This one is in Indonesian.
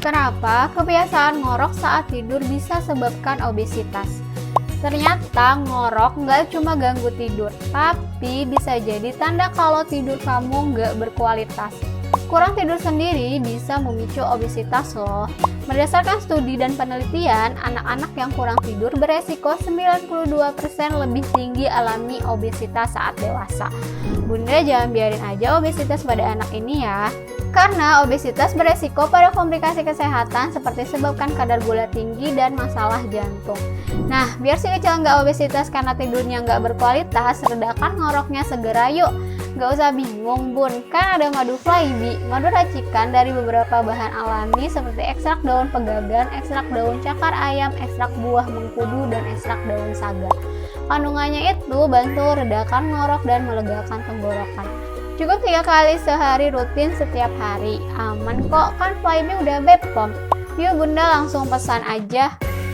Kenapa kebiasaan ngorok saat tidur bisa sebabkan obesitas? Ternyata ngorok nggak cuma ganggu tidur, tapi bisa jadi tanda kalau tidur kamu nggak berkualitas. Kurang tidur sendiri bisa memicu obesitas loh. Berdasarkan studi dan penelitian, anak-anak yang kurang tidur beresiko 92% lebih tinggi alami obesitas saat dewasa. Bunda jangan biarin aja obesitas pada anak ini ya. Karena obesitas beresiko pada komplikasi kesehatan seperti sebabkan kadar gula tinggi dan masalah jantung. Nah, biar si kecil nggak obesitas karena tidurnya nggak berkualitas, redakan ngoroknya segera yuk. Nggak usah bingung bun, kan ada madu Flybi, madu racikan dari beberapa bahan alami seperti ekstrak daun pegagan, ekstrak daun cakar ayam, ekstrak buah mengkudu, dan ekstrak daun saga. Kandungannya itu bantu redakan ngorok dan melegakan tenggorokan. Cukup 3 kali sehari rutin setiap hari. Aman kok, kan Flybi udah BPOM. Yuk bunda langsung pesan aja.